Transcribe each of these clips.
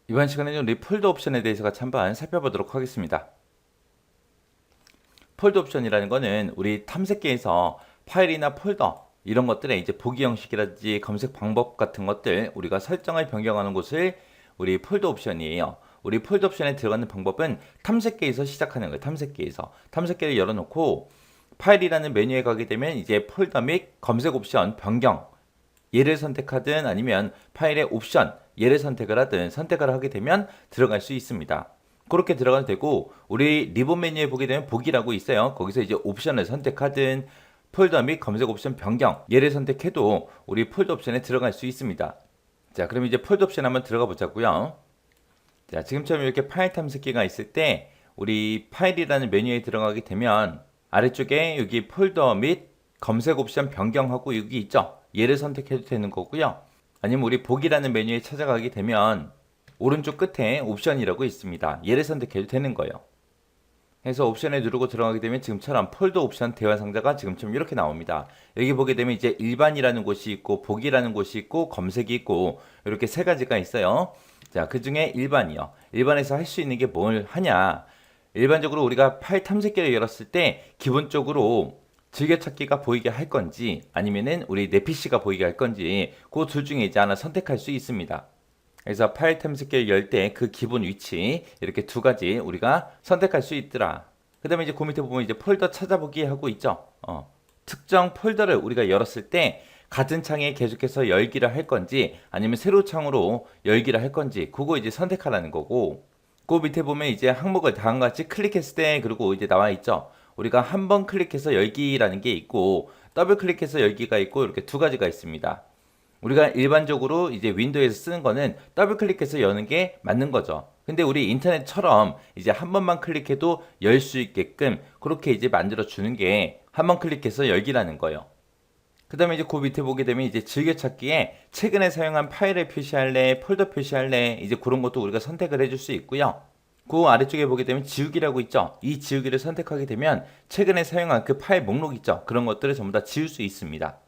이번 시간에는 우리 폴더 옵션에 대해서 같이 한번 살펴보도록 하겠습니다. 폴더 옵션이라는 거는 우리 탐색기에서 파일이나 폴더 이런 것들의 이제 보기 형식이라든지 검색 방법 같은 것들 우리가 설정을 변경하는 곳을 우리 폴더 옵션이에요. 우리 폴더 옵션에 들어가는 방법은 탐색기에서 시작하는 거예요. 탐색기를 열어놓고 파일이라는 메뉴에 가게 되면 이제 폴더 및 검색 옵션 변경 얘를 선택하든 아니면 파일의 옵션 얘를 선택을 하든 선택을 하게 되면 들어갈 수 있습니다. 그렇게 들어가도 되고 우리 리본 메뉴에 보게 되면 보기라고 있어요. 거기서 이제 옵션을 선택하든 폴더 및 검색 옵션 변경 얘를 선택해도 우리 폴더 옵션에 들어갈 수 있습니다. 자, 그럼 이제 폴더 옵션 한번 들어가 보자고요. 자, 지금처럼 이렇게 파일 탐색기가 있을 때 우리 파일이라는 메뉴에 들어가게 되면 아래쪽에 여기 폴더 및 검색 옵션 변경하고 여기 있죠. 얘를 선택해도 되는 거고요. 아니면 우리 보기라는 메뉴에 찾아가게 되면 오른쪽 끝에 옵션이라고 있습니다. 얘를 선택해도 되는 거예요. 해서 옵션에 누르고 들어가게 되면 지금처럼 폴더 옵션 대화 상자가 지금처럼 이렇게 나옵니다. 여기 보게 되면 이제 일반이라는 곳이 있고 보기라는 곳이 있고 검색이 있고 이렇게 세 가지가 있어요. 자, 그 중에 일반이요. 일반에서 할 수 있는 게 뭘 하냐? 일반적으로 우리가 파일 탐색기를 열었을 때 기본적으로 즐겨찾기가 보이게 할 건지 아니면은 우리 내 PC가 보이게 할 건지 그 둘 중에 이제 하나 선택할 수 있습니다. 그래서 파일 탐색기를 열 때 그 기본 위치 이렇게 두 가지 우리가 선택할 수 있더라. 그 다음에 이제 그 밑에 보면 이제 폴더 찾아보기 하고 있죠. 특정 폴더를 우리가 열었을 때 같은 창에 계속해서 열기를 할 건지 아니면 새로 창으로 열기를 할 건지 그거 이제 선택하라는 거고 그 밑에 보면 이제 항목을 다음과 같이 클릭했을 때 그리고 이제 나와 있죠. 우리가 한 번 클릭해서 열기라는 게 있고 더블 클릭해서 열기가 있고 이렇게 두 가지가 있습니다. 우리가 일반적으로 이제 윈도우에서 쓰는 거는 더블 클릭해서 여는 게 맞는 거죠. 근데 우리 인터넷처럼 이제 한 번만 클릭해도 열 수 있게끔 그렇게 이제 만들어 주는 게 한 번 클릭해서 열기라는 거예요. 그 다음에 이제 그 밑에 보게 되면 이제 즐겨찾기에 최근에 사용한 파일을 표시할래, 폴더 표시할래, 이제 그런 것도 우리가 선택을 해줄 수 있고요. 그 아래쪽에 보게 되면 지우기라고 있죠. 이 지우기를 선택하게 되면 최근에 사용한 그 파일 목록 있죠. 그런 것들을 전부 다 지울 수 있습니다.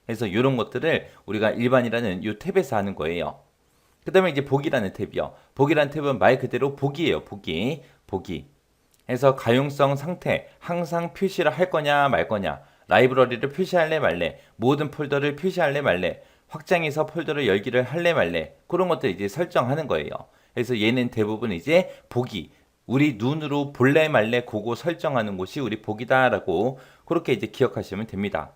그래서 이런 것들을 우리가 일반이라는 이 탭에서 하는 거예요. 그 다음에 이제 보기라는 탭이요. 보기라는 탭은 말 그대로 보기예요. 보기. 해서 가용성 상태, 항상 표시를 할 거냐 말 거냐, 라이브러리를 표시할래 말래, 모든 폴더를 표시할래 말래, 확장해서 폴더를 열기를 할래 말래, 그런 것들 이제 설정하는 거예요. 그래서 얘는 대부분 이제 보기, 우리 눈으로 볼래 말래 그거 설정하는 곳이 우리 보기다라고 그렇게 이제 기억하시면 됩니다.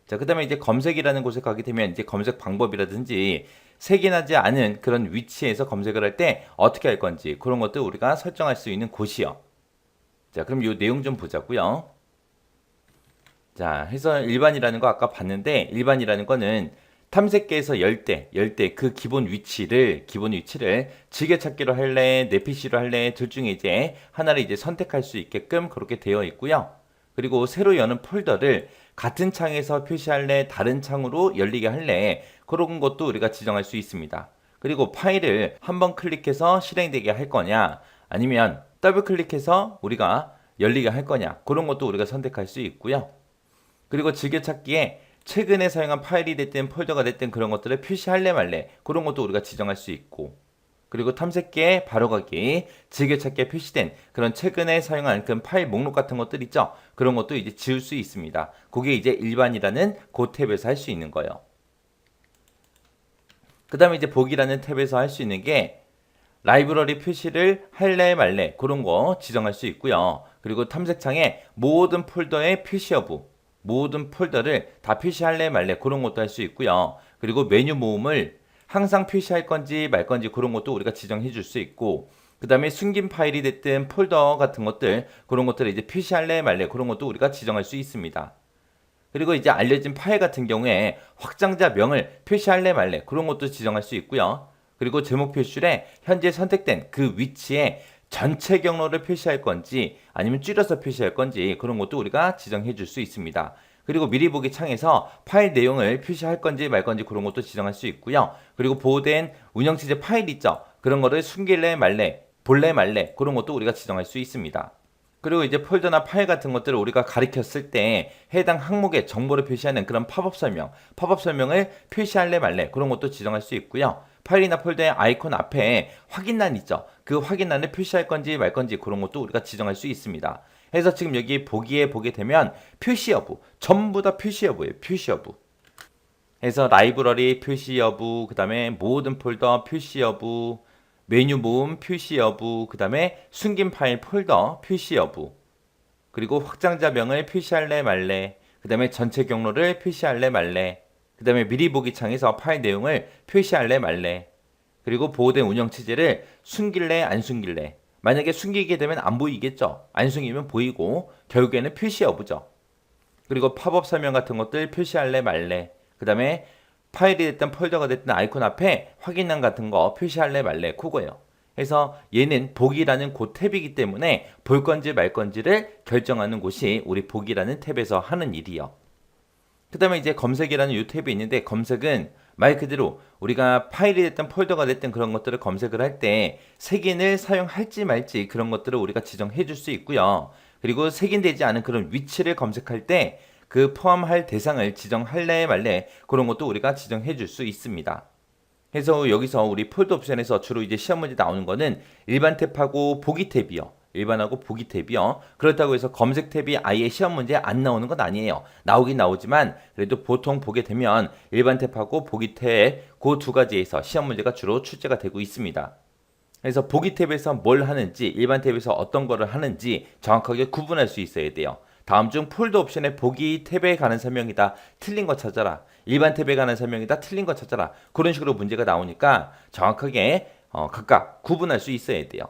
자, 그 다음에 이제 검색이라는 곳에 가게 되면 이제 검색 방법이라든지 색인하지 않은 그런 위치에서 검색을 할 때 어떻게 할 건지 그런 것들 우리가 설정할 수 있는 곳이요. 자, 그럼 이 내용 좀 보자고요. 자, 해서 일반이라는 거 아까 봤는데 일반이라는 거는 탐색기에서 열 때 그 기본 위치를 즐겨찾기로 할래, 내 PC로 할래 둘 중에 이제 하나를 이제 선택할 수 있게끔 그렇게 되어 있고요. 그리고 새로 여는 폴더를 같은 창에서 표시할래, 다른 창으로 열리게 할래 그런 것도 우리가 지정할 수 있습니다. 그리고 파일을 한번 클릭해서 실행되게 할 거냐 아니면 더블 클릭해서 우리가 열리게 할 거냐 그런 것도 우리가 선택할 수 있고요. 그리고 즐겨찾기에 최근에 사용한 파일이 됐든 폴더가 됐든 그런 것들을 표시할래 말래 그런 것도 우리가 지정할 수 있고 그리고 탐색기에 바로가기 즐겨찾기에 표시된 그런 최근에 사용한 그 파일 목록 같은 것들 있죠. 그런 것도 이제 지울 수 있습니다. 그게 이제 일반이라는 그 탭에서 할 수 있는 거예요. 그 다음에 이제 보기라는 탭에서 할 수 있는 게 라이브러리 표시를 할래 말래 그런 거 지정할 수 있고요. 그리고 탐색창에 모든 폴더의 표시 여부 모든 폴더를 다 표시할래 말래 그런 것도 할 수 있고요. 그리고 메뉴 모음을 항상 표시할 건지 말 건지 그런 것도 우리가 지정해 줄 수 있고 그 다음에 숨긴 파일이 됐든 폴더 같은 것들 그런 것들을 이제 표시할래 말래 그런 것도 우리가 지정할 수 있습니다. 그리고 이제 알려진 파일 같은 경우에 확장자 명을 표시할래 말래 그런 것도 지정할 수 있고요. 그리고 제목 표시에 현재 선택된 그 위치에 전체 경로를 표시할 건지 아니면 줄여서 표시할 건지 그런 것도 우리가 지정해 줄 수 있습니다. 그리고 미리 보기 창에서 파일 내용을 표시할 건지 말 건지 그런 것도 지정할 수 있고요. 그리고 보호된 운영체제 파일 있죠. 그런 거를 숨길래 말래, 볼래 말래 그런 것도 우리가 지정할 수 있습니다. 그리고 이제 폴더나 파일 같은 것들을 우리가 가리켰을 때 해당 항목의 정보를 표시하는 그런 팝업 설명을 표시할래 말래 그런 것도 지정할 수 있고요. 파일이나 폴더의 아이콘 앞에 확인란 있죠. 그 확인란을 표시할 건지 말 건지 그런 것도 우리가 지정할 수 있습니다. 그래서 지금 여기 보기에 보게 되면 표시 여부, 전부 다 표시 여부예요. 표시 여부. 그래서 라이브러리 표시 여부, 그 다음에 모든 폴더 표시 여부, 메뉴 모음 표시 여부, 그 다음에 숨긴 파일 폴더 표시 여부, 그리고 확장자명을 표시할래 말래, 그 다음에 전체 경로를 표시할래 말래, 그 다음에 미리 보기 창에서 파일 내용을 표시할래 말래, 그리고 보호된 운영 체제를 숨길래 안 숨길래. 만약에 숨기게 되면 안 보이겠죠. 안 숨기면 보이고 결국에는 표시 여부죠. 그리고 팝업 설명 같은 것들 표시할래 말래. 그 다음에 파일이 됐든 폴더가 됐든 아이콘 앞에 확인란 같은 거 표시할래 말래 그거예요. 그래서 얘는 보기라는 그 탭이기 때문에 볼 건지 말 건지를 결정하는 곳이 우리 보기라는 탭에서 하는 일이요. 그 다음에 이제 검색이라는 이 탭이 있는데, 검색은 말 그대로 우리가 파일이 됐든 폴더가 됐든 그런 것들을 검색을 할 때 색인을 사용할지 말지 그런 것들을 우리가 지정해 줄 수 있고요. 그리고 색인되지 않은 그런 위치를 검색할 때 그 포함할 대상을 지정할래 말래 그런 것도 우리가 지정해 줄 수 있습니다. 그래서 여기서 우리 폴더 옵션에서 주로 이제 시험 문제 나오는 거는 일반 탭하고 보기 탭이요. 일반하고 보기 탭이요. 그렇다고 해서 검색 탭이 아예 시험 문제에 안 나오는 건 아니에요. 나오긴 나오지만 그래도 보통 보게 되면 일반 탭하고 보기 탭 그 두 가지에서 시험 문제가 주로 출제가 되고 있습니다. 그래서 보기 탭에서 뭘 하는지, 일반 탭에서 어떤 거를 하는지 정확하게 구분할 수 있어야 돼요. 다음 중 폴더 옵션의 보기 탭에 관한 설명이다. 틀린 거 찾아라. 일반 탭에 관한 설명이다. 틀린 거 찾아라. 그런 식으로 문제가 나오니까 정확하게 각각 구분할 수 있어야 돼요.